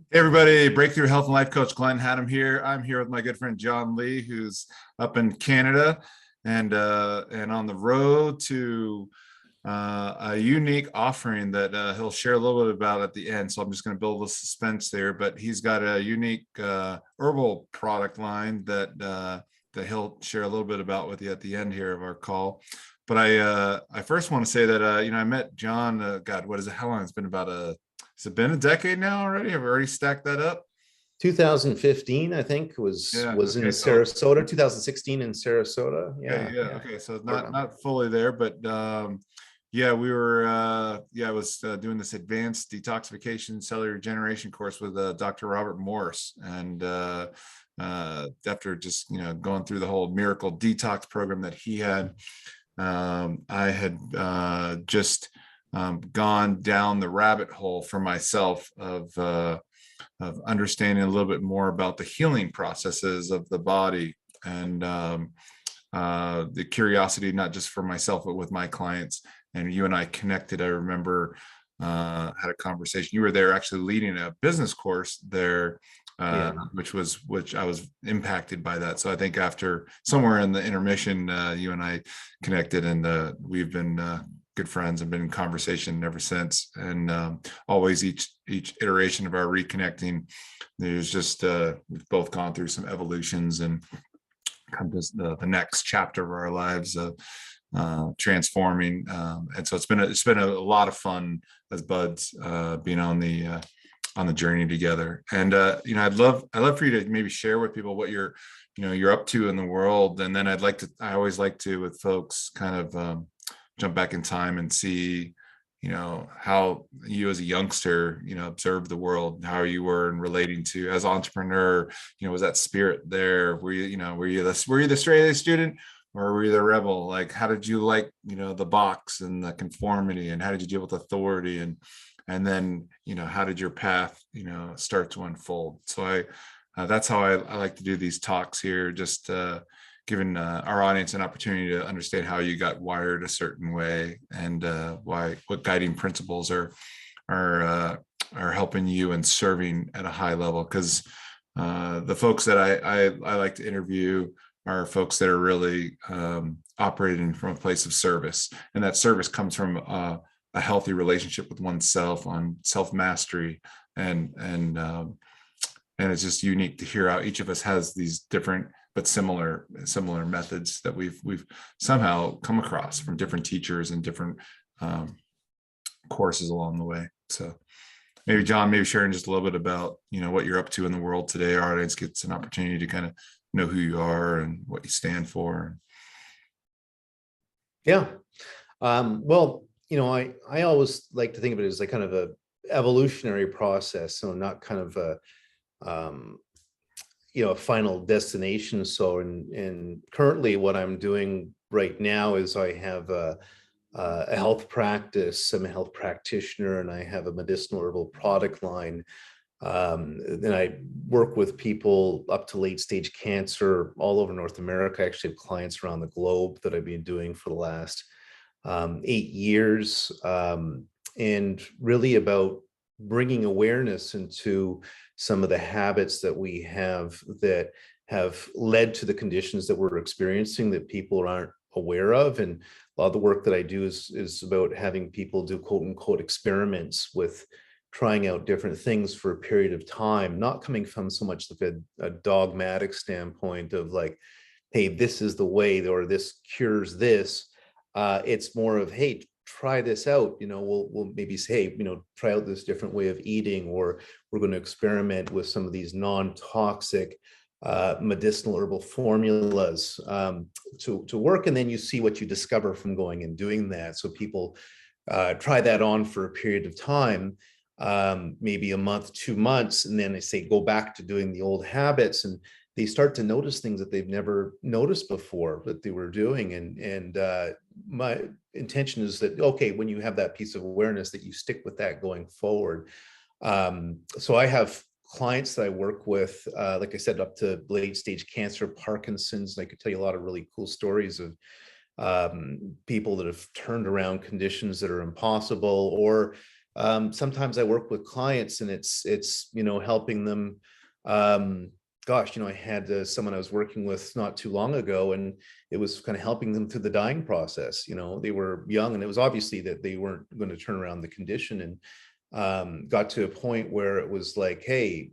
Hey everybody, Breakthrough Health and Life Coach Glenn Hattem here. I'm here with my good friend Jon Ley, who's up in Canada and on the road to a unique offering that he'll share a little bit about at the end. So I'm just going to build a suspense there. But he's got a unique herbal product line that he'll share a little bit about with you at the end here of our call. But I first want to say that I met Jon. God, what is it? How long? It's been about has it been a decade now already? Have we already stacked that up? 2015, I think, Yeah. was in Okay. So Sarasota. 2016 in Sarasota. okay. Yeah, Yeah. yeah, Okay. So I remember. not fully there, but yeah, we were I was doing this advanced detoxification cellular regeneration course with Dr. Robert Morse, and after just going through the whole miracle detox program that he had, I had just gone down the rabbit hole for myself of understanding a little bit more about the healing processes of the body and the curiosity, not just for myself, but with my clients. And you and I connected. I remember had a conversation. You were there actually leading a business course there, Yeah, which I was impacted by that. So I think after somewhere in the intermission, you and I connected, and we've been good friends and been in conversation ever since. And always each iteration of our reconnecting, there's just we've both gone through some evolutions and come to the next chapter of our lives of transforming. And so it's been a lot of fun as buds being on the journey together. And I'd love for you to maybe share with people what you're up to in the world. And then I always like to, with folks, kind of jump back in time and see how you as a youngster observed the world, how you were in relating to as entrepreneur. Was that spirit there? Were you the straight A student, or were you the rebel? Like, how did you like the box and the conformity, and how did you deal with authority, and then how did your path start to unfold? So that's how I like to do these talks here, just giving our audience an opportunity to understand how you got wired a certain way, and what guiding principles are helping you and serving at a high level. Because the folks that I like to interview are folks that are really operating from a place of service, and that service comes from a healthy relationship with oneself, on self-mastery, and it's just unique to hear how each of us has these different but similar methods that we've somehow come across from different teachers and different courses along the way. So maybe Jon, maybe sharing just a little bit about what you're up to in the world today. Our audience gets an opportunity to kind of know who you are and what you stand for. yeah. Well, I always like to think of it as like kind of a evolutionary process, so not kind of um, a final destination. So, and currently, what I'm doing right now is I have a health practice. I'm a health practitioner, and I have a medicinal herbal product line. Then I work with people up to late stage cancer all over North America. I actually have clients around the globe that I've been doing for the last 8 years, and really about bringing awareness into some of the habits that we have that have led to the conditions that we're experiencing that people aren't aware of. And a lot of the work that I do is about having people do quote unquote experiments with trying out different things for a period of time, not coming from so much like a dogmatic standpoint of like, hey, this is the way, or this cures this. It's more of, hey, try this out. We'll maybe say, hey, try out this different way of eating, or we're going to experiment with some of these non-toxic medicinal herbal formulas to work. And then you see what you discover from going and doing that. So people try that on for a period of time, maybe a month, 2 months, and then they say go back to doing the old habits, and they start to notice things that they've never noticed before that they were doing. And my intention is that, okay, when you have that piece of awareness, that you stick with that going forward. So I have clients that I work with, like I said, up to late stage cancer, Parkinson's, and I could tell you a lot of really cool stories of people that have turned around conditions that are impossible, or Sometimes I work with clients and it's, helping them. Gosh, I had someone I was working with not too long ago, and it was kind of helping them through the dying process. They were young, and it was obviously that they weren't going to turn around the condition, and got to a point where it was like, hey,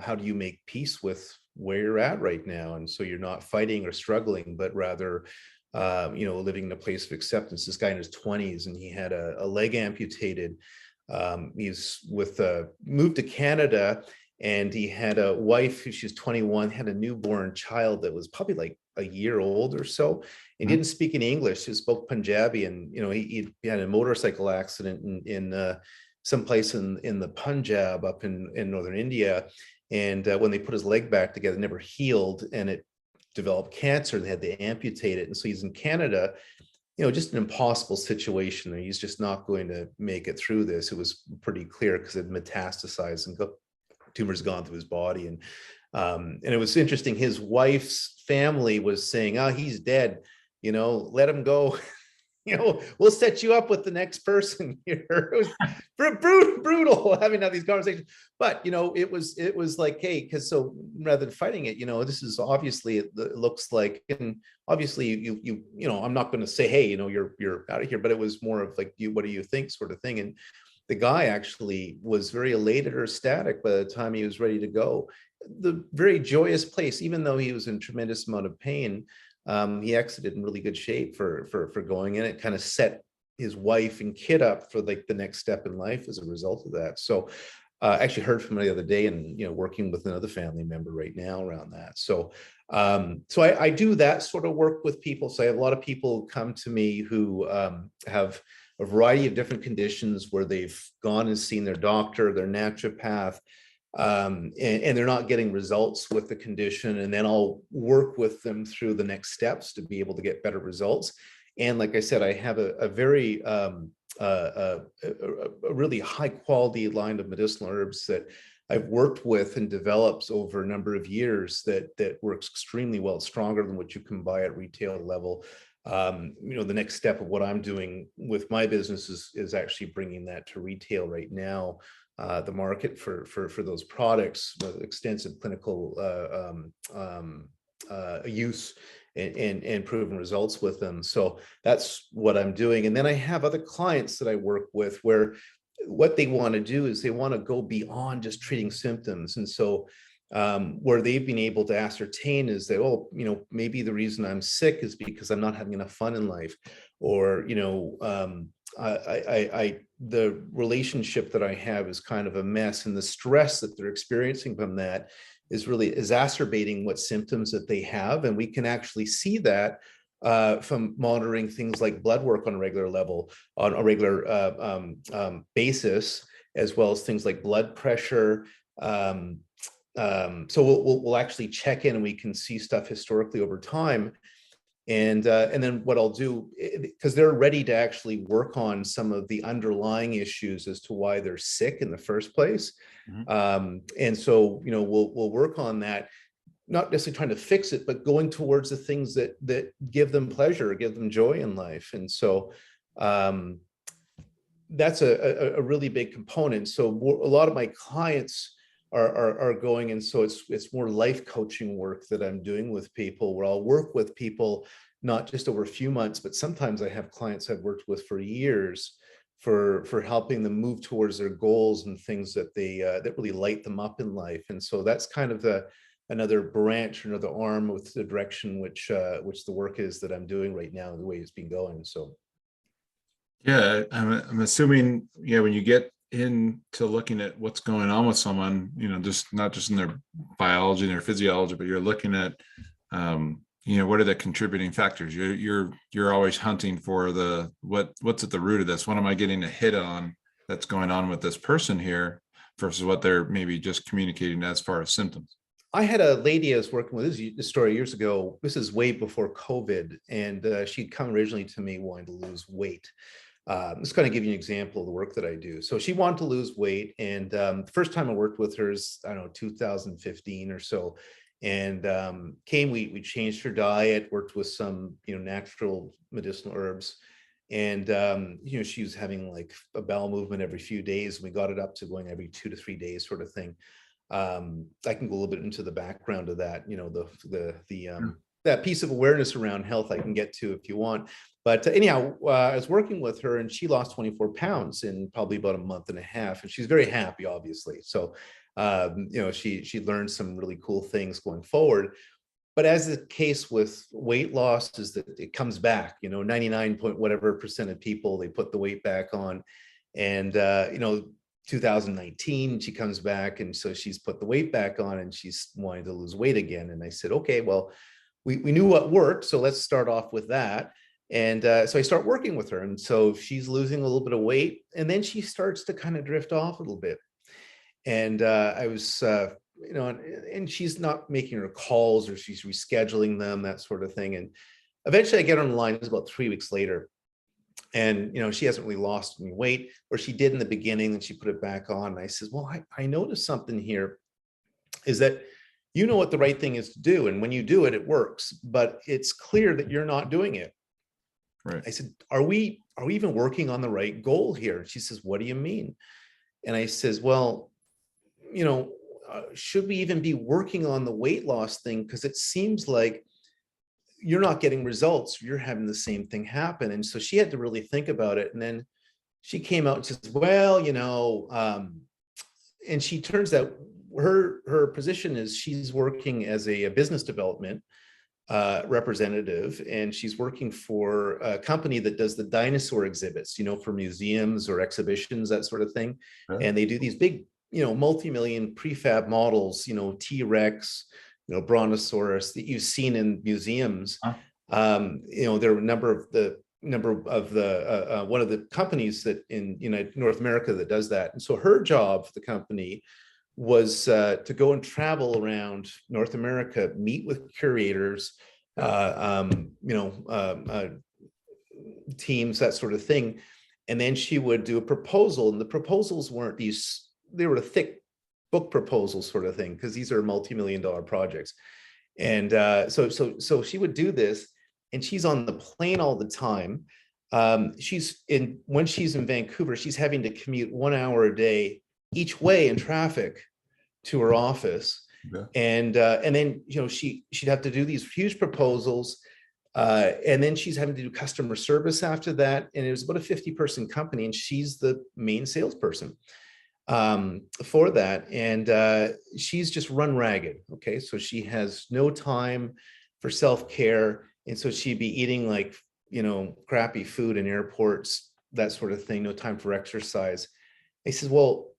how do you make peace with where you're at right now? And so you're not fighting or struggling, but rather, living in a place of acceptance. This guy in his 20s, and he had a leg amputated. He's moved to Canada, and he had a wife who she's 21, had a newborn child that was probably like a year old or so. He didn't speak any English. He spoke Punjabi, and he had a motorcycle accident in someplace in the Punjab up in northern India. And when they put his leg back together, it never healed, and it developed cancer. They had to amputate it. And so he's in Canada, just an impossible situation. He's just not going to make it through this. It was pretty clear because it metastasized and tumors gone through his body. And it was interesting. His wife's family was saying, "Oh, he's dead. Let him go. We'll set you up with the next person here." It was brutal having these conversations. But, it was like, hey, because so rather than fighting it, this is obviously, it looks like, and obviously I'm not going to say, hey, you're out of here, but it was more of like, what do you think sort of thing. And the guy actually was very elated or ecstatic by the time he was ready to go. The very joyous place, even though he was in tremendous amount of pain. He exited in really good shape for going in. It kind of set his wife and kid up for like the next step in life as a result of that. So I actually heard from him the other day, and working with another family member right now around that. So I do that sort of work with people. So I have a lot of people come to me who have a variety of different conditions where they've gone and seen their doctor, their naturopath, and they're not getting results with the condition. And then I'll work with them through the next steps to be able to get better results. And like I said, I have a very a really high quality line of medicinal herbs that I've worked with and developed over a number of years that works extremely well, stronger than what you can buy at retail level. The next step of what I'm doing with my business is actually bringing that to retail right now. The market for those products with extensive clinical use and proven results with them. So that's what I'm doing. And then I have other clients that I work with where what they want to do is they want to go beyond just treating symptoms. And so where they've been able to ascertain is that, oh, maybe the reason I'm sick is because I'm not having enough fun in life, or the relationship that I have is kind of a mess, and the stress that they're experiencing from that is really exacerbating what symptoms that they have. And we can actually see that from monitoring things like blood work on a regular level, on a regular basis, as well as things like blood pressure. So we'll actually check in, and we can see stuff historically over time. And then what I'll do, because they're ready to actually work on some of the underlying issues as to why they're sick in the first place. And so, we'll work on that, not necessarily trying to fix it, but going towards the things that give them pleasure, give them joy in life. And so that's a really big component. So a lot of my clients are going, and so it's more life coaching work that I'm doing with people, where I'll work with people not just over a few months, but sometimes I have clients I've worked with for years for helping them move towards their goals and things that that really light them up in life. And so that's kind of another branch, another arm with the direction which the work is that I'm doing right now, the way it's been going. So yeah, I'm assuming, when you get into looking at what's going on with someone, just not just in their biology and their physiology, but you're looking at what are the contributing factors. You're always hunting for what's at the root of this. What am I getting a hit on that's going on with this person here versus what they're maybe just communicating as far as symptoms? I had a lady I was working with, this story years ago. This is way before COVID, and she'd come originally to me wanting to lose weight. Just kind of give you an example of the work that I do. So she wanted to lose weight, and the first time I worked with her is, I don't know, 2015 or so. And we changed her diet, worked with some natural medicinal herbs, And, she was having like a bowel movement every few days. We got it up to going every 2 to 3 days sort of thing. I can go a little bit into the background of that, that piece of awareness around health I can get to if you want. But anyhow, I was working with her and she lost 24 pounds in probably about a month and a half. And she's very happy, obviously. So, she learned some really cool things going forward. But as the case with weight loss is that it comes back, 99 point whatever percent of people, they put the weight back on. And, 2019, she comes back. And so she's put the weight back on and she's wanting to lose weight again. And I said, okay, well, we knew what worked. So let's start off with that. And so I start working with her. And so she's losing a little bit of weight. And then she starts to kind of drift off a little bit. And I was, and she's not making her calls or she's rescheduling them, that sort of thing. And eventually I get on the line, it's about 3 weeks later. And, she hasn't really lost any weight, or she did in the beginning and she put it back on. And I says, well, I noticed something here is that you know what the right thing is to do. And when you do it, it works, but it's clear that you're not doing it. Right. I said, are we even working on the right goal here? And she says, what do you mean? And I says, well, should we even be working on the weight loss thing? Because it seems like you're not getting results. You're having the same thing happen. And so she had to really think about it. And then she came out and says, well, and she turns out her position is she's working as a business development representative, and she's working for a company that does the dinosaur exhibits, for museums or exhibitions, that sort of thing. Right. And they do these big, multi-million prefab models, T-Rex, Brontosaurus that you've seen in museums. Huh. There are a number of the one of the companies that in North America that does that. And so her job for the company was to go and travel around North America, meet with curators, teams, that sort of thing. And then she would do a proposal, and the proposals weren't these, they were a thick book proposal sort of thing, because these are multi-million-dollar projects. And so she would do this, and she's on the plane all the time. When she's in Vancouver, she's having to commute 1 hour a day each way in traffic to her office. Yeah. And then, she'd have to do these huge proposals. And then she's having to do customer service after that. And it was about a 50-person company, and she's the main salesperson for that. And she's just run ragged. Okay. So she has no time for self-care. And so she'd be eating like, crappy food in airports, that sort of thing. No time for exercise. I says, well,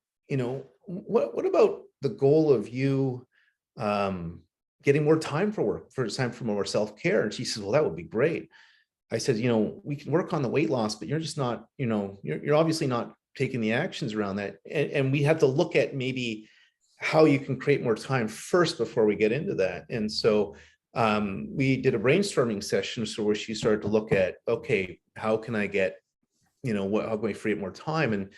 what about the goal of you getting more time for work, time for more self-care? And she says, well, that would be great. I said, we can work on the weight loss, but you're just not, you're obviously not taking the actions around that. And we have to look at maybe how you can create more time first before we get into that. And so we did a brainstorming session, so where she started to look at, okay, how can I get, how can I free up more time? And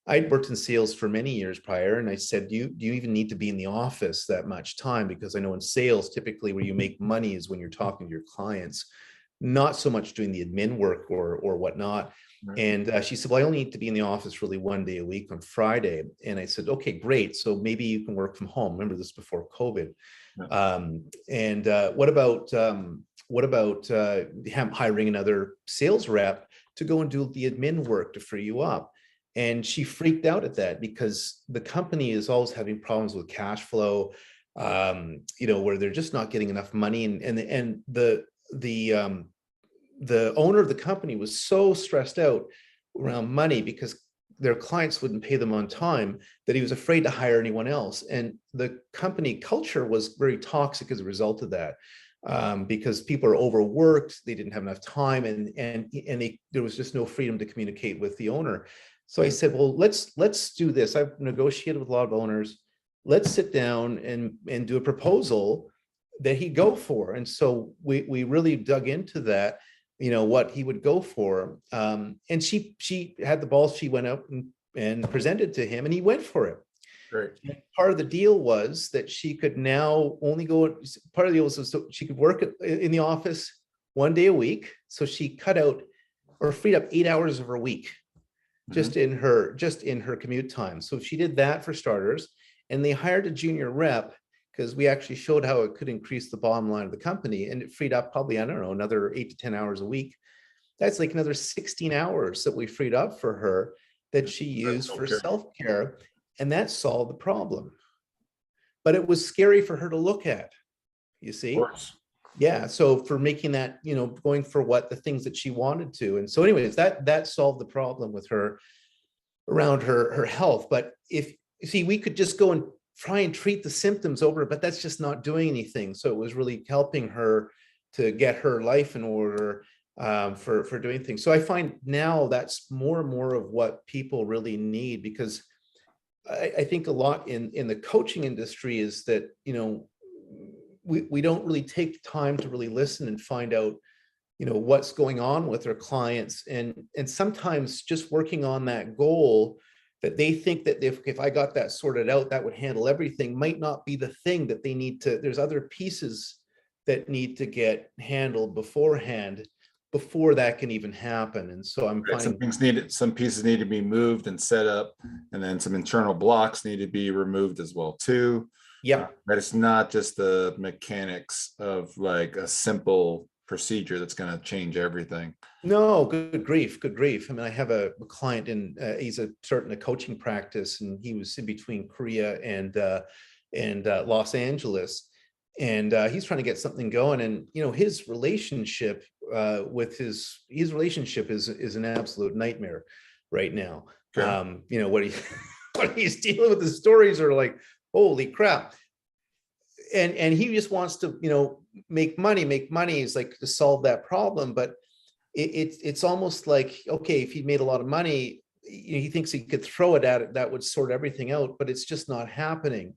I'd worked in sales for many years prior. And I said, do you even need to be in the office that much time? Because I know in sales, typically where you make money is when you're talking to your clients, not so much doing the admin work or whatnot. Right. And she said, well, I only need to be in the office really 1 day a week on Friday. And I said, okay, great. So maybe you can work from home. Remember this before COVID. Yeah. What about hiring another sales rep to go and do the admin work to free you up? And she freaked out at that, because the company is always having problems with cash flow, where they're just not getting enough money. And the owner of the company was so stressed out around money because their clients wouldn't pay them on time, that he was afraid to hire anyone else. And the company culture was very toxic as a result of that, because people are overworked, they didn't have enough time, and there was just no freedom to communicate with the owner. So I said, well, let's do this. I've negotiated with a lot of owners. Let's sit down and do a proposal that he'd go for. And so we really dug into that, what he would go for. And she had the balls. She went out and presented to him, and he went for it. Right. And part of the deal was that she could now only go, part of the deal was so she could work in the office 1 day a week. So she cut out or freed up 8 hours of her week just in her commute time. So if she did that for starters, and they hired a junior rep, because we actually showed how it could increase the bottom line of the company, and it freed up probably, I don't know, another 8 to 10 hours a week. That's like another 16 hours that we freed up for her that she used for self-care, and that solved the problem. But it was scary for her to look at, you see? Yeah, so for making that, going for the things that she wanted to. And so anyways, that solved the problem with her around her health. But if you see, we could just go and try and treat the symptoms over, but that's just not doing anything. So it was really helping her to get her life in order, for doing things. So I find now that's more and more of what people really need, because I think a lot in the coaching industry is that, we don't really take time to really listen and find out, what's going on with our clients. And sometimes just working on that goal that they think that if I got that sorted out, that would handle everything, might not be the thing that they need to. There's other pieces that need to get handled beforehand before that can even happen. And so I'm finding some pieces need to be moved and set up, and then some internal blocks need to be removed as well too. Yeah. But it's not just the mechanics of like a simple procedure that's going to change everything. No, good grief. I mean, I have a client he's starting a coaching practice, and he was in between Korea and Los Angeles. And he's trying to get something going, and his relationship with his relationship is an absolute nightmare right now. Okay. What what he's dealing with, the stories are like, holy crap. And he just wants to make money. It's like to solve that problem, but it's almost like, okay, if he made a lot of money, he thinks he could throw it at it, that would sort everything out, but it's just not happening.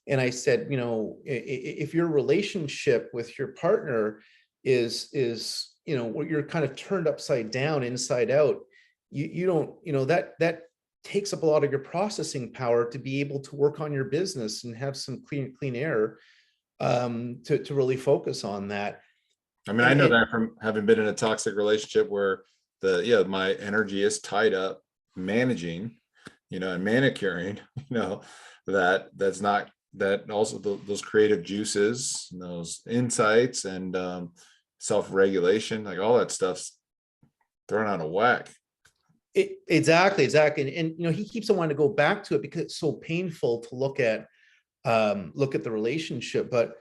And I said, if your relationship with your partner is you're kind of turned upside down, inside out, you don't, that takes up a lot of your processing power to be able to work on your business and have some clean air, to really focus on that. I mean, I know that from having been in a toxic relationship where my energy is tied up managing, and manicuring, that's not, that also those creative juices, and those insights, and self-regulation, like all that stuff's thrown out of whack. Exactly. And he keeps on wanting to go back to it because it's so painful to look at the relationship. But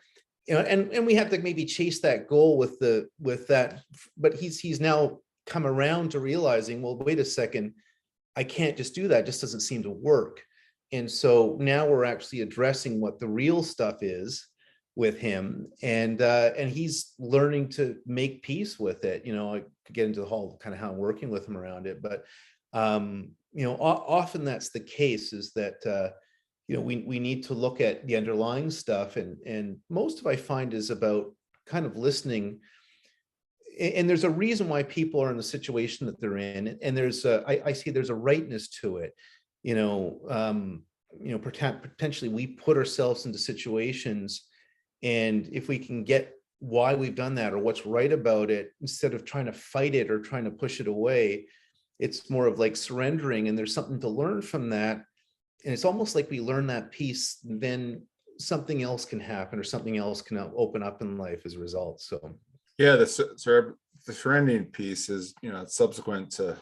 and we have to maybe chase that goal with that, but he's now come around to realizing, well, wait a second, I can't just do that. It just doesn't seem to work. And so now we're actually addressing what the real stuff is with him, and he's learning to make peace with it. I could get into the whole kind of how I'm working with him around it, but often that's the case, is that we need to look at the underlying stuff, and most of I find is about kind of listening. And there's a reason why people are in the situation that they're in, and I see there's a rightness to it. Potentially we put ourselves into situations, and if we can get why we've done that or what's right about it, instead of trying to fight it or trying to push it away, it's more of like surrendering, and there's something to learn from that. And it's almost like we learn that piece, then something else can happen, or something else can open up in life as a result. So yeah, the surrendering piece is, subsequent to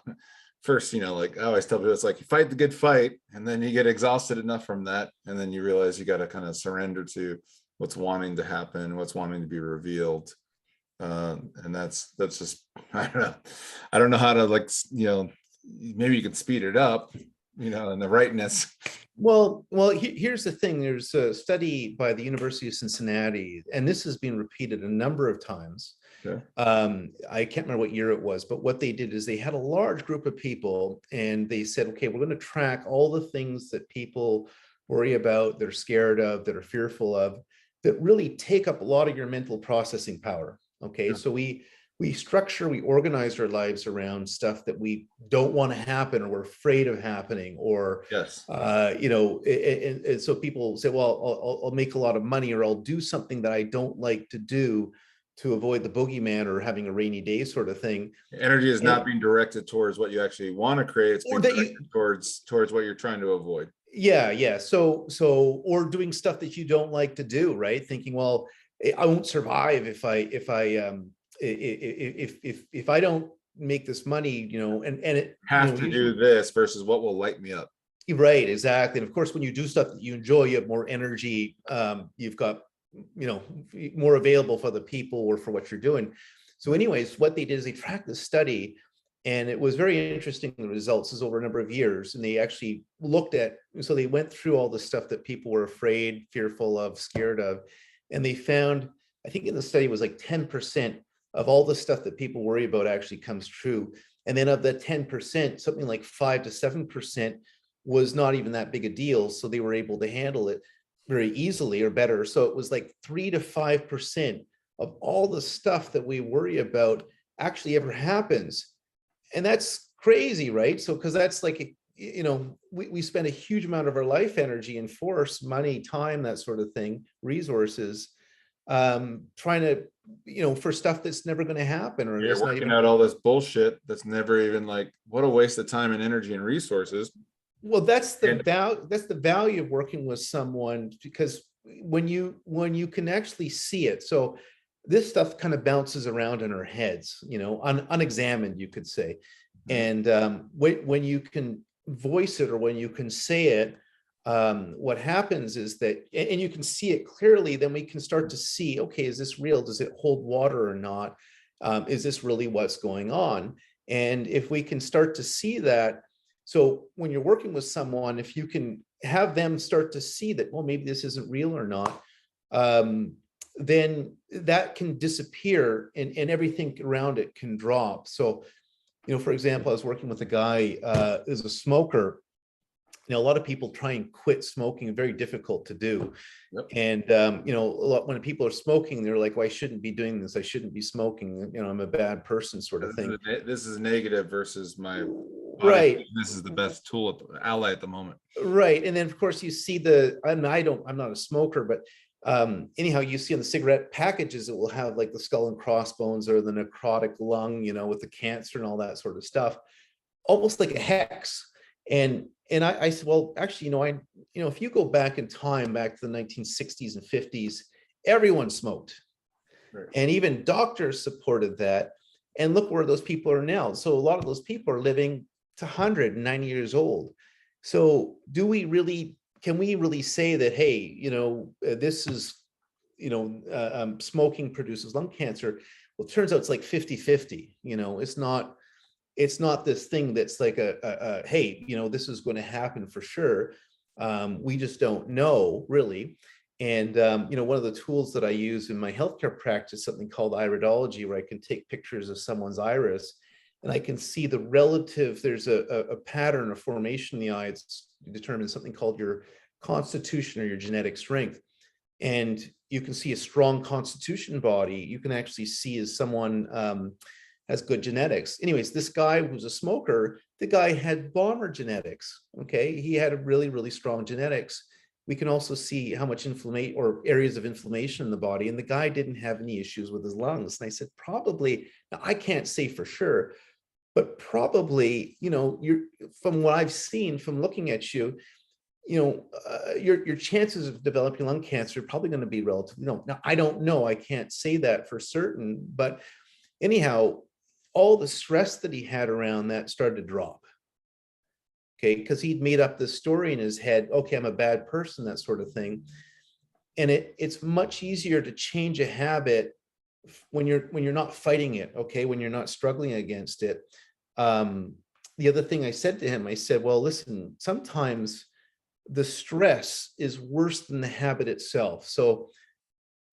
first, like I always tell people, it's like you fight the good fight, and then you get exhausted enough from that, and then you realize you got to kind of surrender to what's wanting to happen, what's wanting to be revealed. And that's just, I don't know how to, maybe you could speed it up, and the rightness. Well, here's the thing. There's a study by the University of Cincinnati, and this has been repeated a number of times. Okay. I can't remember what year it was, but what they did is they had a large group of people, and they said, okay, we're going to track all the things that people worry about, they're scared of, that are fearful of, that really take up a lot of your mental processing power. Okay. Yeah. So we organize our lives around stuff that we don't want to happen, or we're afraid of happening, or, yes, and so people say, well, I'll make a lot of money, or I'll do something that I don't like to do to avoid the boogeyman or having a rainy day sort of thing. Energy is And, not being directed towards what you actually want to create. It's or being that directed you, towards what you're trying to avoid. yeah. So, or doing stuff that you don't like to do, right? Thinking, well, I won't survive if I don't make this money, and it, Have to do usually, this versus what will light me up. right, exactly. And of course, when you do stuff that you enjoy, you have more energy. You've got, more available for the people or for what you're doing. So anyways, what they did is they tracked the study, and it was very interesting. The results is over a number of years, and they actually looked at, so they went through all the stuff that people were afraid, fearful of, scared of, and they found, I think in the study was like 10% of all the stuff that people worry about actually comes true. And then of the 10%, something like 5 to 7% was not even that big a deal. So they were able to handle it very easily or better. So it was like 3 to 5% of all the stuff that we worry about actually ever happens. And that's crazy, right? So, because that's like, we spend a huge amount of our life energy and force, money, time, that sort of thing, resources, trying to, for stuff that's never going to happen, or You're that's not working even. out all this bullshit that's never even, like, what a waste of time and energy and resources. Well, that's the And value. That's the value of working with someone, because when you can actually see it. So this stuff kind of bounces around in our heads, unexamined, you could say. And when you can voice it, or when you can say it, what happens is that, and you can see it clearly, then we can start to see, okay, is this real? Does it hold water or not? Is this really what's going on? And if we can start to see that, so when you're working with someone, if you can have them start to see that, well, maybe this isn't real or not, then that can disappear, and everything around it can drop. So, for example, I was working with a guy who's a smoker. A lot of people try and quit smoking, very difficult to do. Yep. And, a lot, when people are smoking, they're like, well, I shouldn't be doing this. I shouldn't be smoking. I'm a bad person, sort of thing. This is negative versus my body. Right. This is the best tool, ally at the moment. Right. And then of course you see I'm not a smoker, but anyhow, you see on the cigarette packages, it will have like the skull and crossbones, or the necrotic lung, with the cancer and all that sort of stuff, almost like a hex. And I said, well, actually, if you go back in time, back to the 1960s and 50s, everyone smoked. Right. And even doctors supported that. And look where those people are now. So a lot of those people are living to 190 years old. So can we really say that, hey, this is, smoking produces lung cancer? Well, it turns out it's like 50-50. It's not this thing that's like hey, this is going to happen for sure. We just don't know really. And, one of the tools that I use in my healthcare practice, something called iridology, where I can take pictures of someone's iris, and I can see the relative, there's a pattern, a formation in the eye. It's determines something called your constitution, or your genetic strength. And you can see a strong constitution body. You can actually see as someone has good genetics. Anyways, this guy who's a smoker, the guy had bomber genetics. Okay, he had a really, really strong genetics. We can also see how much inflammation, or areas of inflammation in the body. And the guy didn't have any issues with his lungs. And I said, probably, now I can't say for sure, but probably, you're, from what I've seen from looking at you, your chances of developing lung cancer are probably going to be relatively low. Now, I don't know. I can't say that for certain, but anyhow, all the stress that he had around that started to drop. Okay, because he'd made up this story in his head. Okay, I'm a bad person, that sort of thing. And it's much easier to change a habit when you're not fighting it. Okay, when you're not struggling against it. The other thing I said to him, I said, well, listen, sometimes the stress is worse than the habit itself. So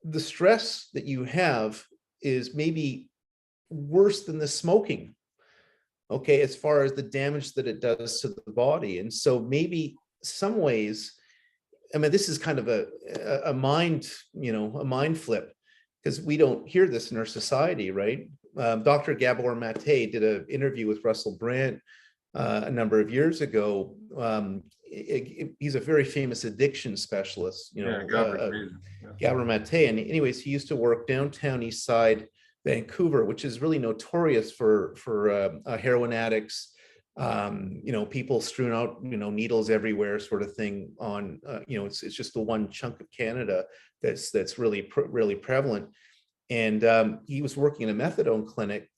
the stress that you have is maybe worse than the smoking, okay, as far as the damage that it does to the body. And so maybe some ways, I mean, this is kind of a mind, a mind flip, because we don't hear this in our society, right? Dr. Gabor Mate did an interview with Russell Brand a number of years ago, he's a very famous addiction specialist, Yeah, Gabriel. Gabor Mate. And anyways, he used to work downtown East Side Vancouver, which is really notorious for heroin addicts, people strewn out, needles everywhere, sort of thing. On it's just the one chunk of Canada that's really really prevalent. And he was working in a methadone clinic,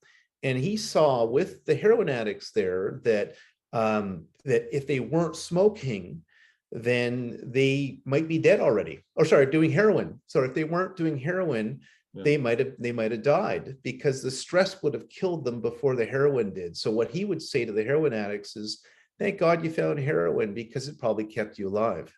and he saw with the heroin addicts there that that if they weren't smoking, then they might be dead already. Or sorry, doing heroin. So if they weren't doing heroin, Yeah. they might have died, because the stress would have killed them before the heroin did. So what he would say to the heroin addicts is, thank God you found heroin, because it probably kept you alive.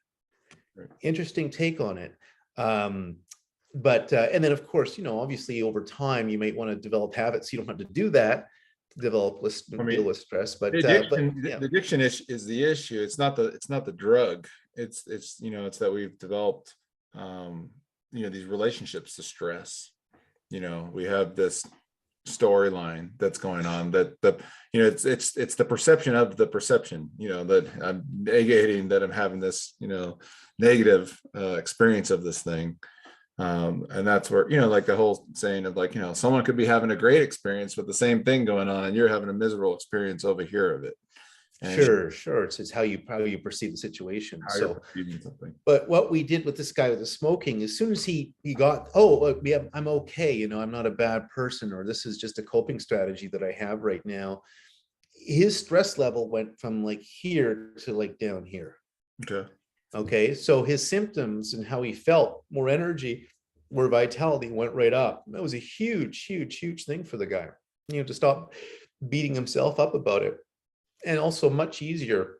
Right. Interesting take on it. But and then of course, obviously over time you might want to develop habits. You don't have to do that to deal with stress, but the addiction is the issue. It's not the drug. It's that we've developed these relationships to stress. We have this storyline that's going on that it's the perception of the perception, that I'm negating that I'm having this negative experience of this thing. And that's where, like the whole saying of like, someone could be having a great experience with the same thing going on, and you're having a miserable experience over here of it. And sure. It's how you perceive the situation. how you're perceiving something. But what we did with this guy with the smoking, as soon as he got, oh, look, I'm okay, I'm not a bad person, or this is just a coping strategy that I have right now. His stress level went from like here to like down here. Okay, so his symptoms and how he felt, more energy, more vitality, went right up. That was a huge thing for the guy, to stop beating himself up about it. And also much easier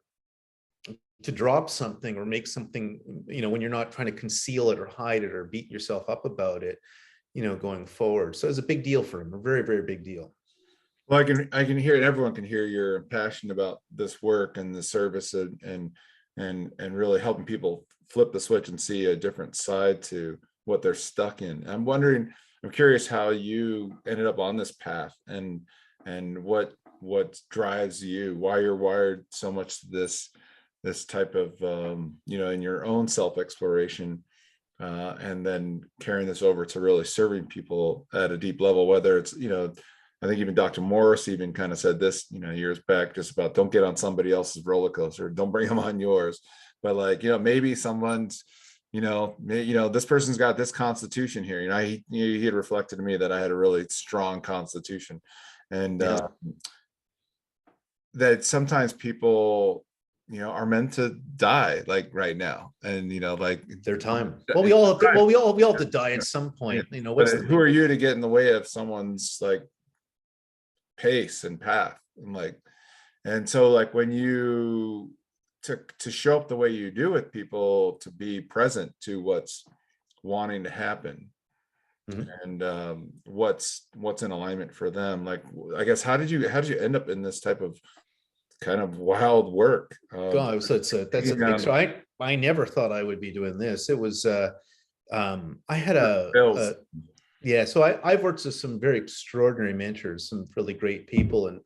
to drop something or make something, when you're not trying to conceal it or hide it or beat yourself up about it, going forward. So it's a big deal for him, a very, very big deal. Well, I can hear it. Everyone can hear you're passionate about this work and the service and really helping people flip the switch and see a different side to what they're stuck in. I'm curious how you ended up on this path and what drives you, why you're wired so much to this type of, in your own self-exploration, and then carrying this over to really serving people at a deep level, whether it's, I think even Dr. Morris even kind of said this, years back, just about don't get on somebody else's roller coaster, don't bring them on yours. But like, maybe someone's, this person's got this constitution here. He had reflected to me that I had a really strong constitution, and that sometimes people, are meant to die like right now, and like their time. Well, we all have to die at some point. Who are you to get in the way of someone's like pace and path, and so like when you to show up the way you do with people, to be present to what's wanting to happen, and what's in alignment for them. Like, I guess, how did you end up in this type of kind of wild work? God, so that's a big story. I never thought I would be doing this. It was I had so I've worked with some very extraordinary mentors, some really great people, and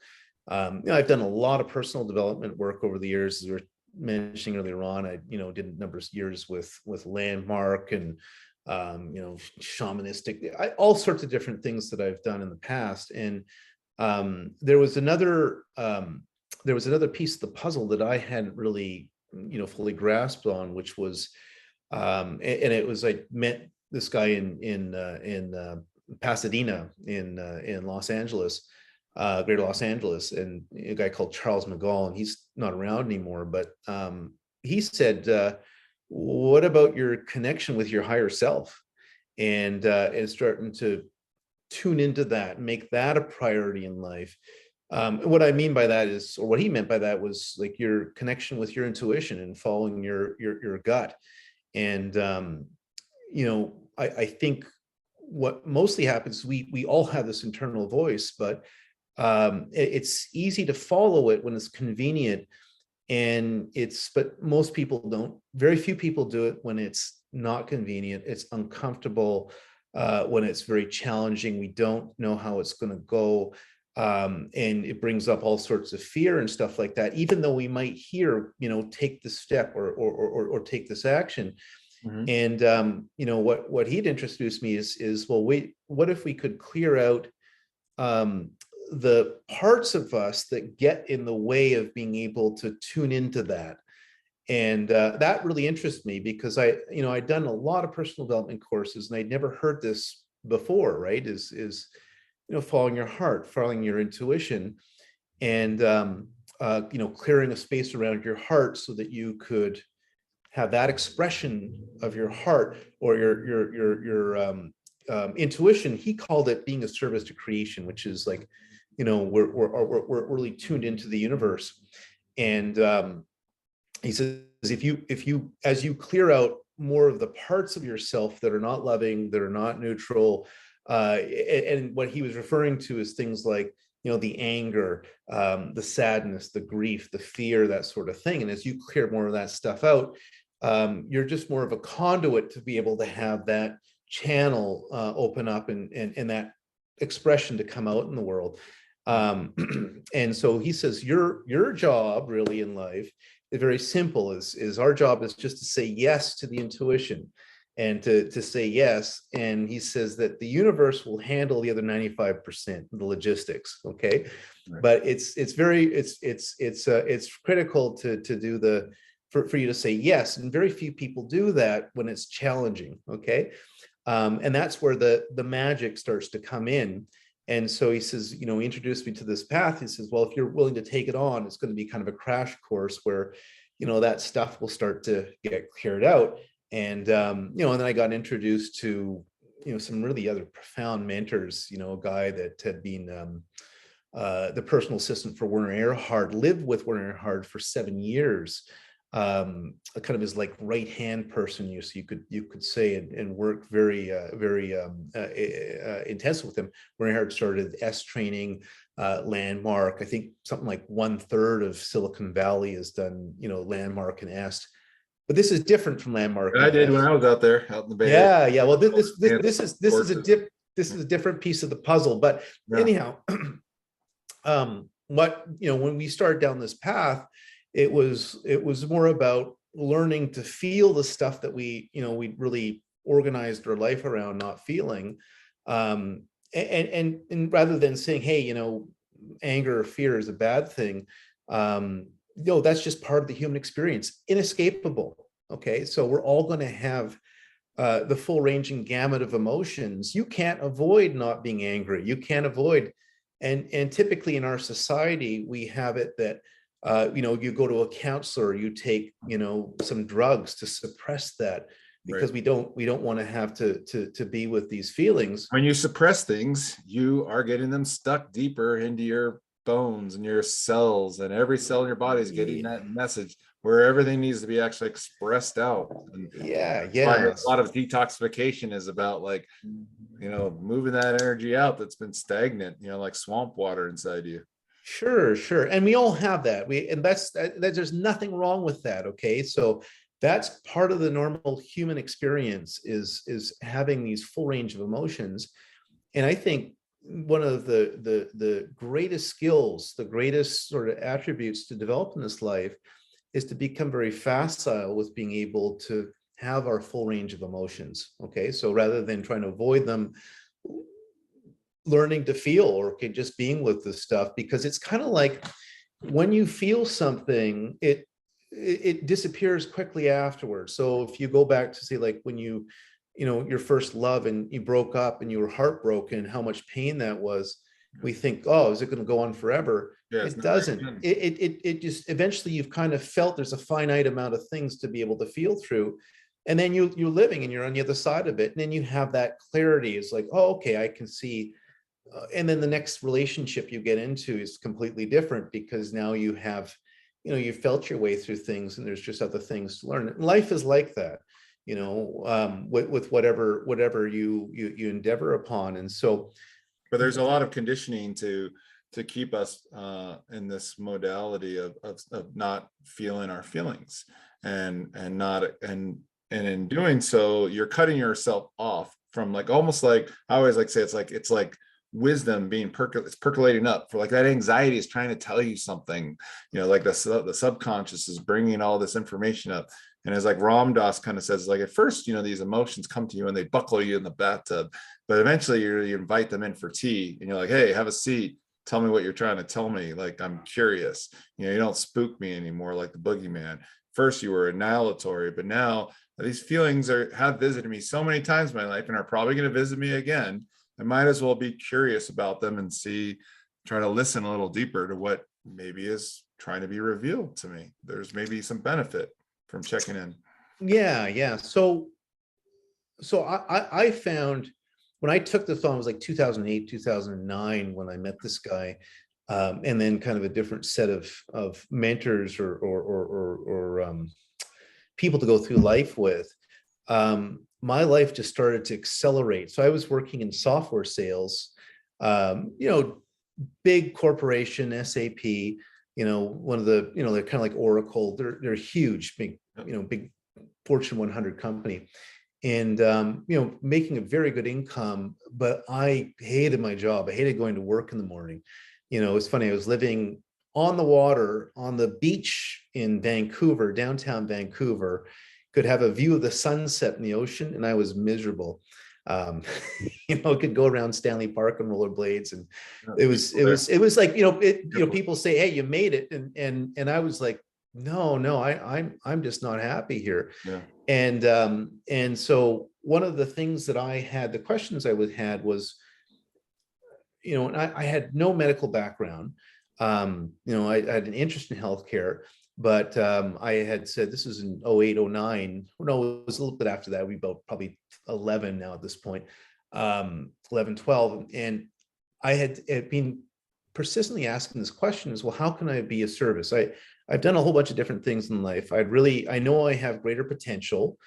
I've done a lot of personal development work over the years. As we were mentioning earlier on, I did a number of years with Landmark and shamanistic, all sorts of different things that I've done in the past. And there was another piece of the puzzle that I hadn't really fully grasped on, which was and it was, I met this guy in Pasadena in Los Angeles, Greater Los Angeles, and a guy called Charles McGall, and he's not around anymore, but he said, what about your connection with your higher self, and starting to tune into that, make that a priority in life. What I mean by that is, or what he meant by that was like your connection with your intuition and following your gut. And I think what mostly happens, we all have this internal voice, but it's easy to follow it when it's convenient, but most people don't. Very few people do it when it's not convenient. It's uncomfortable, when it's very challenging. We don't know how it's going to go. And it brings up all sorts of fear and stuff like that, even though we might hear, take this step or take this action. Mhm. And what he'd introduced me is, well, wait, what if we could clear out the parts of us that get in the way of being able to tune into that? And that really interests me, because I'd done a lot of personal development courses and I'd never heard this before, right? Is following your heart, following your intuition, and clearing a space around your heart so that you could have that expression of your heart or your intuition. He called it being a service to creation, which is like, we're really tuned into the universe. And he says, as you clear out more of the parts of yourself that are not loving, that are not neutral, and what he was referring to is things like, the anger, the sadness, the grief, the fear, that sort of thing. And as you clear more of that stuff out, you're just more of a conduit to be able to have that channel open up and that expression to come out in the world. And so he says, your job really in life is very simple. Is our job is just to say yes to the intuition and to say yes. And he says that the universe will handle the other 95%, the logistics. Okay. Right. But it's critical to do for you to say yes. And very few people do that when it's challenging. Okay. And that's where the magic starts to come in. And so he says, he introduced me to this path. He says, well, if you're willing to take it on, it's going to be kind of a crash course where, that stuff will start to get cleared out. And, and then I got introduced to, some really other profound mentors, a guy that had been the personal assistant for Werner Erhard, lived with Werner Erhard for 7 years, kind of his like right hand person, you could say, and work very intense with him. Werner Erhard started S training, Landmark. I think something like 1/3 of Silicon Valley has done Landmark and S. But this is different from Landmark. I did when I was out in the Bay Area. Yeah. Well, this is a different piece of the puzzle. But anyhow, when we started down this path, it was more about learning to feel the stuff that we really organized our life around not feeling, and rather than saying, hey, anger or fear is a bad thing. That's just part of the human experience, inescapable. Okay, so we're all going to have the full ranging gamut of emotions. You can't avoid not being angry. You can't avoid, and typically in our society we have it that you go to a counselor, you take some drugs to suppress that, because we don't want to have to be with these feelings. When you suppress things, you are getting them stuck deeper into your bones and your cells, and every cell in your body is getting that message where everything needs to be actually expressed out. And a lot of detoxification is about like moving that energy out that's been stagnant, like swamp water inside you. Sure. And we all have that. That's there's nothing wrong with that. Okay. So that's part of the normal human experience, is having these full range of emotions. And I think one of the greatest skills, the greatest sort of attributes to develop in this life, is to become very facile with being able to have our full range of emotions. Okay. So rather than trying to avoid them, learning to feel, or just being with this stuff, because it's kind of like when you feel something, it disappears quickly afterwards. So if you go back to say, like when your first love and you broke up and you were heartbroken, how much pain that was, we think, oh, is it going to go on forever? It doesn't. It just, eventually you've kind of felt there's a finite amount of things to be able to feel through. And then you're living and you're on the other side of it. And then you have that clarity. It's like, oh, okay, I can see. And then the next relationship you get into is completely different, because now you have, you felt your way through things, and there's just other things to learn. Life is like that, with whatever you endeavor upon. And so, but there's a lot of conditioning to keep us in this modality of not feeling our feelings, and in doing so, you're cutting yourself off from, like, almost like I always like to say, it's like wisdom being it's percolating up, for like that anxiety is trying to tell you something, like the subconscious is bringing all this information up. And as like Ram Dass kind of says, like at first, these emotions come to you and they buckle you in the bathtub, but eventually you invite them in for tea and you're like, hey, have a seat. Tell me what you're trying to tell me. Like, I'm curious. You don't spook me anymore like the boogeyman. First, you were annihilatory, but now these feelings have visited me so many times in my life and are probably going to visit me again. I might as well be curious about them and try to listen a little deeper to what maybe is trying to be revealed to me. There's maybe some benefit from checking in. Yeah. So I found when I took the phone, it was like 2008, 2009 when I met this guy, and then kind of a different set of mentors or people to go through life with. My life just started to accelerate. So I was working in software sales, big corporation, SAP, one of the, they're kind of like Oracle. They're huge, big Fortune 100 company. And, making a very good income, but I hated my job. I hated going to work in the morning. It's funny. I was living on the water, on the beach in Vancouver, downtown Vancouver, could have a view of the sunset in the ocean, and I was miserable. Could go around Stanley Park on rollerblades, and it was like, people say, hey, you made it. And I was like, no, I'm just not happy here. Yeah. And so one of the things that the questions I had was, and I had no medical background. I had an interest in healthcare, but I had said, this was in 08, 09. No, it was a little bit after that. We about probably 11 now at this point, 11, 12. And I had been persistently asking this question is, well, how can I be of service? I've done a whole bunch of different things in life. I know I have greater potential,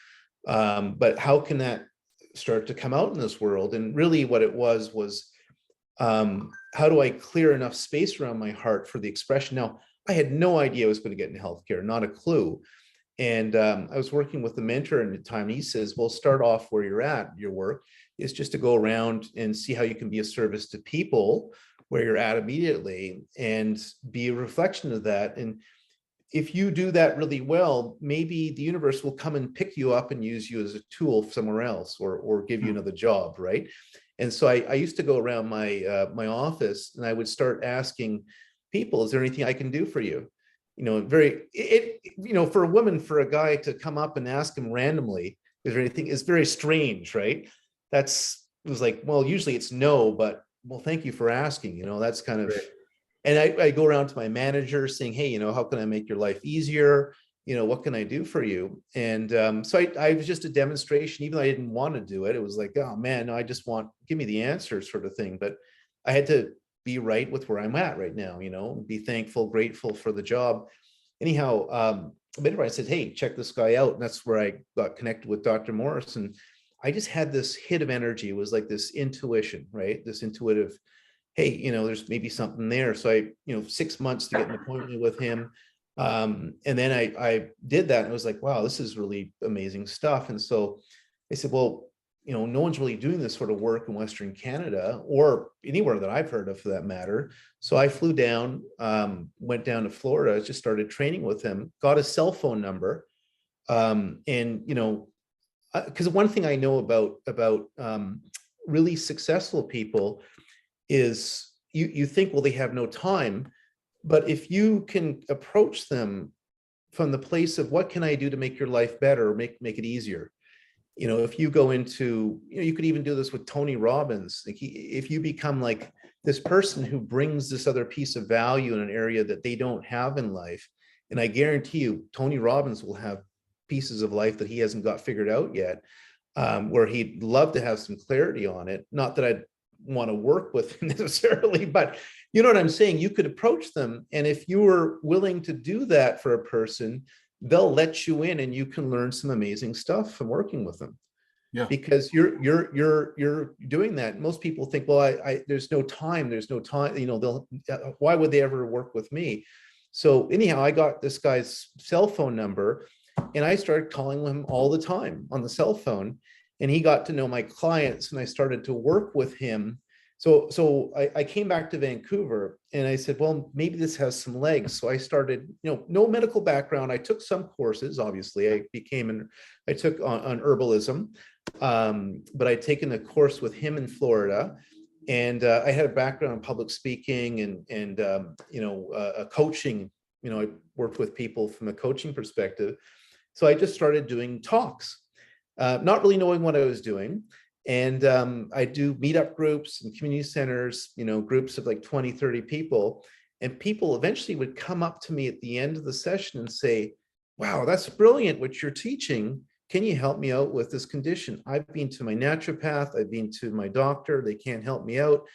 but how can that start to come out in this world? And really what it was, how do I clear enough space around my heart for the expression? Now, I had no idea I was going to get into healthcare, not a clue. And I was working with a mentor at the time, and he says, well, start off where you're at. Your work is just to go around and see how you can be of service to people where you're at immediately and be a reflection of that. And if you do that really well, maybe the universe will come and pick you up and use you as a tool somewhere else, or give you another job, right? And so I used to go around my office, and I would start asking people, is there anything I can do for you? For a woman, for a guy to come up and ask him randomly, is there anything, is very strange, right? It was like, well, usually it's no, but well, thank you for asking, that's kind of, and I go around to my manager saying, hey, how can I make your life easier? What can I do for you? And so I was just a demonstration, even though I didn't want to do it. It was like, oh man, no, I just give me the answer sort of thing. But I had to be right with where I'm at right now, be thankful, grateful for the job. Anyhow, I said, hey, check this guy out. And that's where I got connected with Dr. Morris. And I just had this hit of energy. It was like this intuition, right? This intuitive, hey, there's maybe something there. So I, 6 months to get an appointment with him. And then I did that, and I was like, wow, this is really amazing stuff. And so I said, well, no one's really doing this sort of work in Western Canada, or anywhere that I've heard of for that matter. So I flew down, went down to Florida, just started training with him, got a cell phone number. And, because one thing I know about really successful people is you think, well, they have no time. But if you can approach them from the place of what can I do to make your life better, or make it easier? If you go into, you could even do this with Tony Robbins. Like if you become like this person who brings this other piece of value in an area that they don't have in life, and I guarantee you, Tony Robbins will have pieces of life that he hasn't got figured out yet, where he'd love to have some clarity on it. Not that I'd want to work with him necessarily, but you know what I'm saying? You could approach them. And if you were willing to do that for a person, they'll let you in, and you can learn some amazing stuff from working with them. Yeah. Because you're doing that. Most people think, well, there's no time. Why would they ever work with me? So anyhow, I got this guy's cell phone number, and I started calling him all the time on the cell phone, and he got to know my clients, and I started to work with him So I came back to Vancouver and I said, well, maybe this has some legs. So I started, no medical background. I took some courses, obviously. I took on herbalism, but I'd taken a course with him in Florida. And I had a background in public speaking and coaching. I worked with people from a coaching perspective. So I just started doing talks, not really knowing what I was doing. And I do meetup groups and community centers, groups of like 20, 30 people. And people eventually would come up to me at the end of the session and say, wow, that's brilliant what you're teaching. Can you help me out with this condition? I've been to my naturopath, I've been to my doctor, they can't help me out.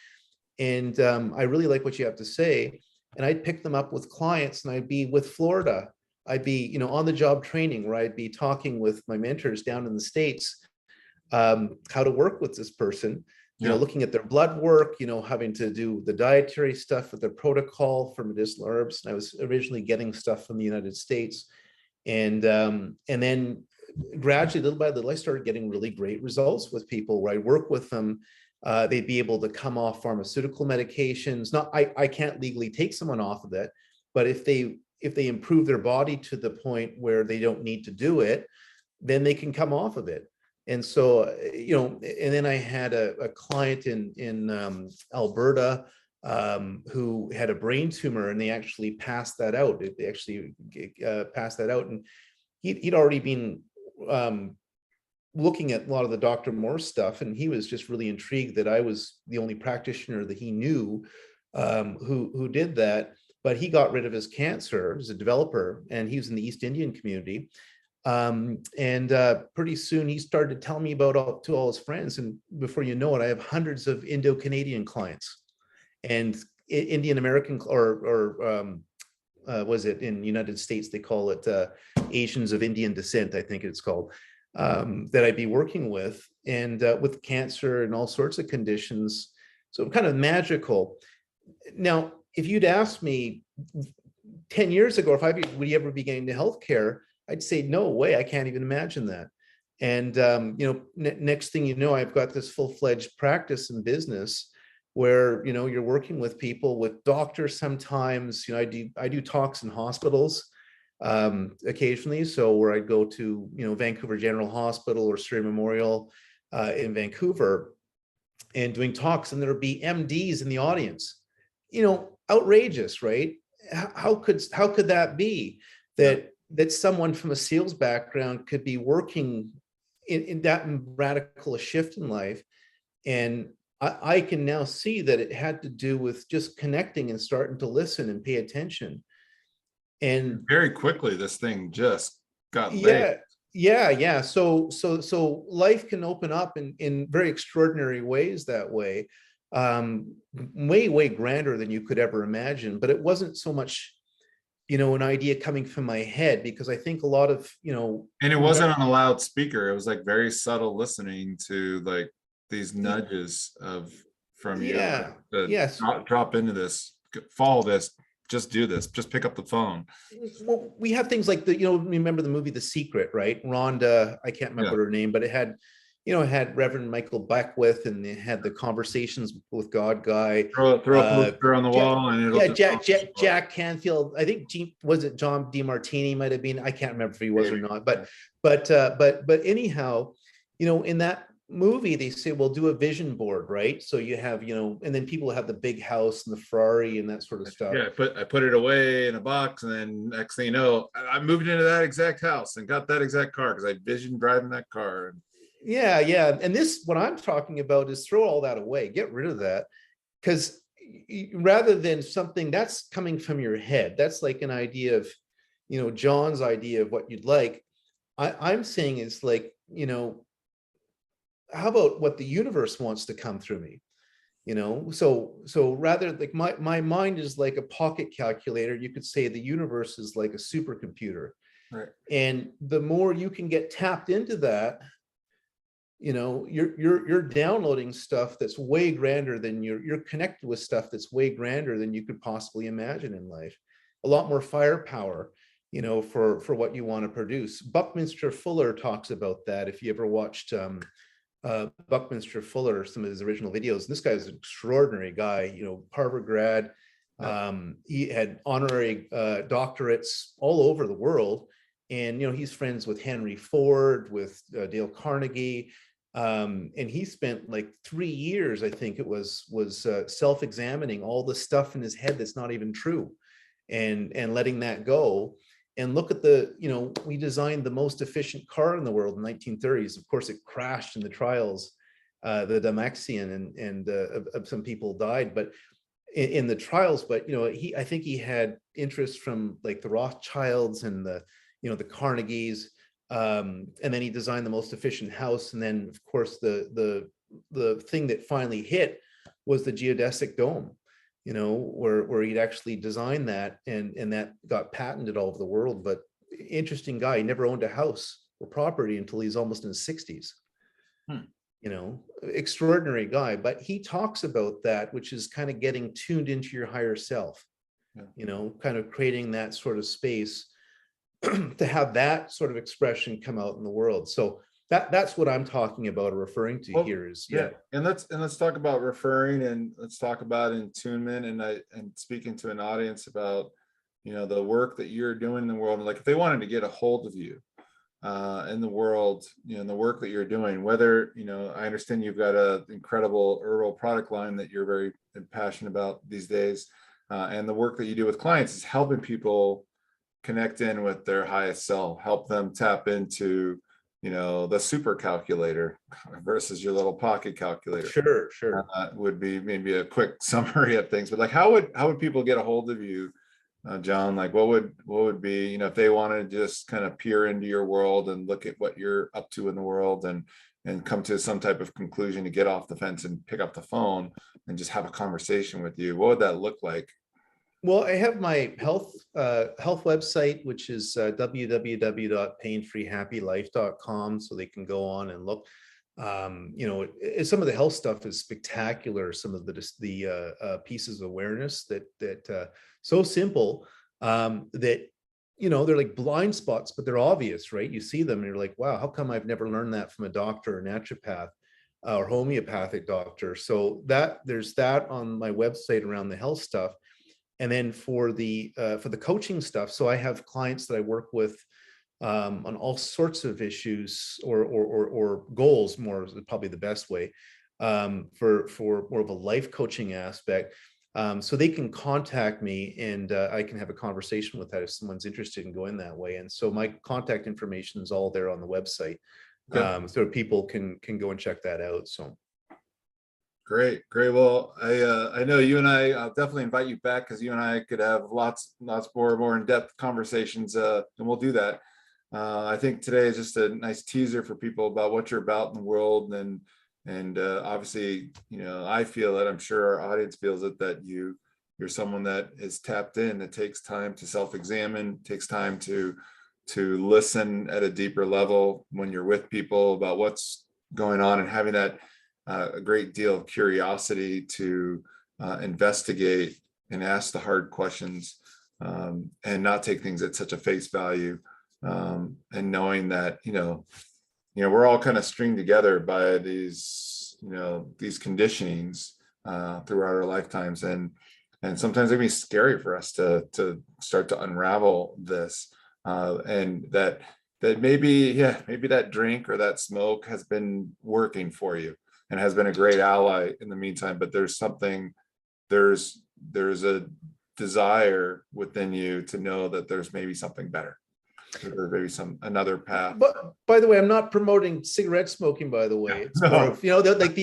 And I really like what you have to say. And I'd pick them up with clients and I'd be with Florida. I'd be, on the job training where I'd be talking with my mentors down in the States, how to work with this person, looking at their blood work, having to do the dietary stuff with their protocol for medicinal herbs. And I was originally getting stuff from the United States. And then gradually, little by little, I started getting really great results with people where I work with them. They'd be able to come off pharmaceutical medications. I can't legally take someone off of that, but if they improve their body to the point where they don't need to do it, then they can come off of it. And so, and then I had a client in Alberta who had a brain tumor, and they actually passed that out. They actually passed that out, and he'd already been looking at a lot of the Dr. Morse stuff, and he was just really intrigued that I was the only practitioner that he knew who did that. But he got rid of his cancer as a developer, and he was in the East Indian community. Pretty soon he started telling me about to all his friends. And before you know it, I have hundreds of Indo-Canadian clients and Indian American, or was it in the United States, they call it Asians of Indian descent, I think it's called, that I'd be working with, and with cancer and all sorts of conditions. So kind of magical. Now, if you'd asked me 10 years ago, would you ever be getting into healthcare? I'd say, no way, I can't even imagine that. And, next thing you know, I've got this full-fledged practice in business where, you're working with people, with doctors sometimes. I do talks in hospitals occasionally. So where I go to, Vancouver General Hospital or Surrey Memorial in Vancouver and doing talks, and there'll be MDs in the audience, outrageous, right? How could that be that someone from a sales background could be working in that radical a shift in life? And I can now see that it had to do with just connecting and starting to listen and pay attention. And very quickly, this thing just got laid. Yeah. So life can open up in very extraordinary ways that way. Way grander than you could ever imagine. But it wasn't so much, an idea coming from my head, because I think a lot of, and it wasn't on a loudspeaker. It was like very subtle listening to like these nudges from you. Yes. Drop into this, follow this, just do this, just pick up the phone. Well, we have things like remember the movie The Secret, right? Rhonda, I can't remember her name, but it had Reverend Michael Beckwith, and they had the Conversations with God guy. Throw a poster on the wall, and it'll Jack Canfield. I think was it John DeMartini might have been. I can't remember if he was or not. But anyhow, in that movie they say, well, do a vision board, right? So you have, and then people have the big house and the Ferrari and that sort of stuff. Yeah, I put it away in a box, and then next thing you know, I moved into that exact house and got that exact car because I visioned driving that car. Yeah. And what I'm talking about is throw all that away, get rid of that, because rather than something that's coming from your head, that's like an idea of, John's idea of what you'd like. I'm saying it's like, how about what the universe wants to come through me? So rather, like my mind is like a pocket calculator. You could say the universe is like a supercomputer. Right. And the more you can get tapped into that, you're downloading stuff that's way grander than you're connected with stuff that's way grander than you could possibly imagine in life. A lot more firepower, for what you want to produce. Buckminster Fuller talks about that. If you ever watched Buckminster Fuller, some of his original videos. This guy's an extraordinary guy, you know, Harvard grad. He had honorary doctorates all over the world. And, you know, he's friends with Henry Ford, with Dale Carnegie. And he spent like 3 years, I think it was self-examining all the stuff in his head that's not even true, and letting that go. And look at the, you know, we designed the most efficient car in the world in the 1930s. Of course, it crashed in the trials, the Damaxian, and some people died, but in the trials. But, you know, I think he had interest from like the Rothschilds and the, you know, the Carnegies. And then he designed the most efficient house. And then, of course, the thing that finally hit was the geodesic dome, you know, where he'd actually designed that, and that got patented all over the world. But interesting guy, he never owned a house or property until he's almost in his 60s. You know, extraordinary guy. But he talks about that, which is kind of getting tuned into your higher self, you know, kind of creating that sort of space to have that sort of expression come out in the world. So that's what I'm talking about or referring to here is, and let's talk about referring, and let's talk about attunement, and speaking to an audience about, you know, the work that you're doing in the world. Like if they wanted to get a hold of you in the world, you know, the work that you're doing, whether, you know, I understand you've got an incredible herbal product line that you're very passionate about these days, and the work that you do with clients is helping people connect in with their highest self, help them tap into, you know, the super calculator versus your little pocket calculator. Sure. Would be maybe a quick summary of things. But like, how would people get a hold of you, Jon? Like, what would be, you know, if they wanted to just kind of peer into your world and look at what you're up to in the world, and come to some type of conclusion to get off the fence and pick up the phone and just have a conversation with you, what would that look like? Well, I have my health website, which is www.painfreehappylife.com, so they can go on and look. You know, some of the health stuff is spectacular. Some of the pieces of awareness that so simple, that, you know, they're like blind spots, but they're obvious, right? You see them and you're like, wow, how come I've never learned that from a doctor or naturopath or homeopathic doctor? So there's that on my website around the health stuff. And then for the coaching stuff, so I have clients that I work with on all sorts of issues or goals, more is probably the best way, for more of a life coaching aspect. So they can contact me, and I can have a conversation with that if someone's interested in going that way. And so my contact information is all there on the website, so people can go and check that out. So. Great. Well, I know you and I'll definitely invite you back, because you and I could have lots more in-depth conversations, and we'll do that. I think today is just a nice teaser for people about what you're about in the world, and obviously, you know, I feel it, I'm sure our audience feels it, that you're someone that is tapped in. It takes time to self-examine, takes time to listen at a deeper level when you're with people about what's going on, and having that a great deal of curiosity to investigate and ask the hard questions, and not take things at such a face value, and knowing that, you know, we're all kind of stringed together by these, you know, these conditionings throughout our lifetimes, and sometimes it can be scary for us to start to unravel this, and that maybe that drink or that smoke has been working for you and has been a great ally in the meantime, but there's a desire within you to know that there's maybe something better, or maybe another path. But by the way, I'm not promoting cigarette smoking, by the way. It's more of, you know, like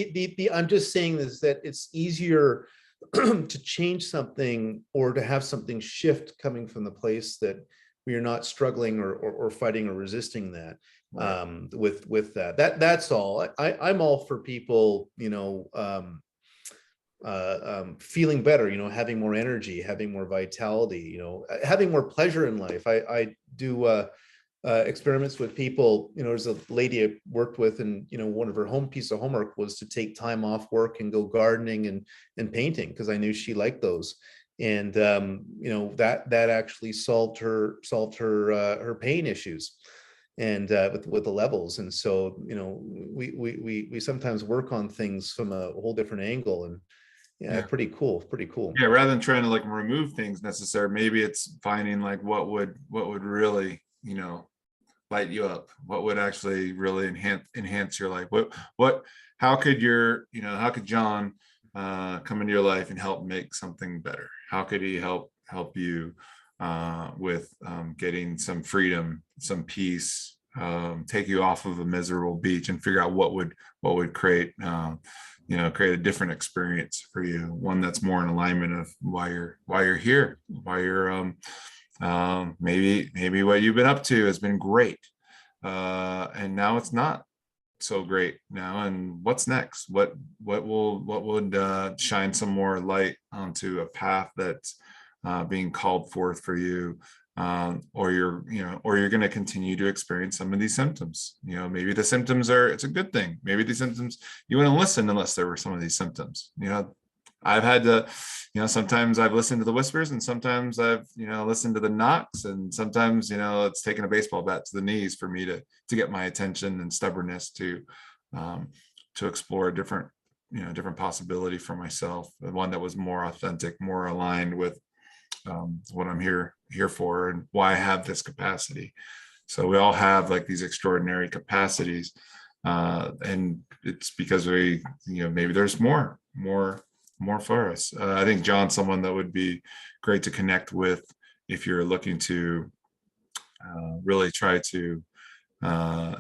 I'm just saying is that it's easier to change something or to have something shift coming from the place that we are not struggling or fighting or resisting that. With that's all. I'm all for people, you know, feeling better, you know, having more energy, having more vitality, you know, having more pleasure in life. I do experiments with people. You know, there's a lady I worked with, and, you know, one of her piece of homework was to take time off work and go gardening and painting, because I knew she liked those. And you know, that actually solved her pain issues. and with the levels. And so, you know, we sometimes work on things from a whole different angle, and yeah, Yeah. pretty cool, pretty cool. Yeah, rather than trying to like remove things necessary, maybe it's finding like what would really, you know, light you up, what would actually really enhance your life. What how could your, you know, how could Jon come into your life and help make something better? How could he help you with getting some freedom, some peace, take you off of a miserable beach and figure out what would create you know, create a different experience for you, one that's more in alignment of why you're here, why you're maybe what you've been up to has been great, and now it's not so great now, and what's next, what would shine some more light onto a path that's being called forth for you, or you're, you know, or you're going to continue to experience some of these symptoms. You know, maybe the symptoms are, it's a good thing, maybe these symptoms you wouldn't listen unless there were some of these symptoms. You know, I've had to, you know, sometimes I've listened to the whispers, and sometimes I've, you know, listened to the knocks, and sometimes, you know, it's taken a baseball bat to the knees for me to get my attention and stubbornness to explore a different, you know, different possibility for myself, the one that was more authentic, more aligned with what I'm here for and why I have this capacity. So we all have like these extraordinary capacities, and it's because we, you know, maybe there's more for us. I think Jon's someone that would be great to connect with if you're looking to really try to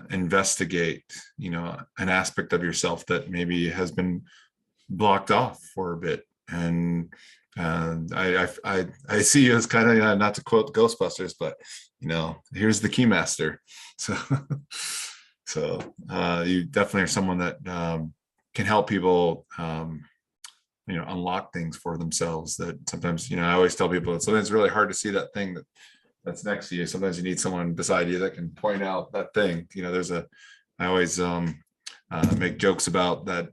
investigate, you know, an aspect of yourself that maybe has been blocked off for a bit. And I see you as kind of, not to quote Ghostbusters, but, you know, here's the keymaster. So you definitely are someone that can help people you know, unlock things for themselves that sometimes, you know, I always tell people it's sometimes really hard to see that thing that's next to you. Sometimes you need someone beside you that can point out that thing. You know, I always make jokes about that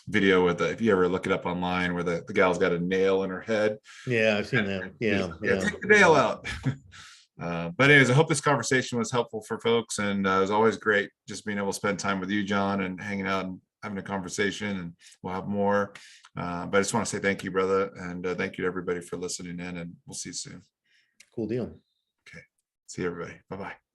video with if you ever look it up online, where the gal's got a nail in her head. Yeah, I've seen that. Yeah, yeah. Take the nail out. But anyways, I hope this conversation was helpful for folks, and it was always great just being able to spend time with you, Jon, and hanging out and having a conversation, and we'll have more. But I just want to say thank you, brother, and thank you to everybody for listening in, and we'll see you soon. Cool deal. Okay, see you, everybody. Bye-bye.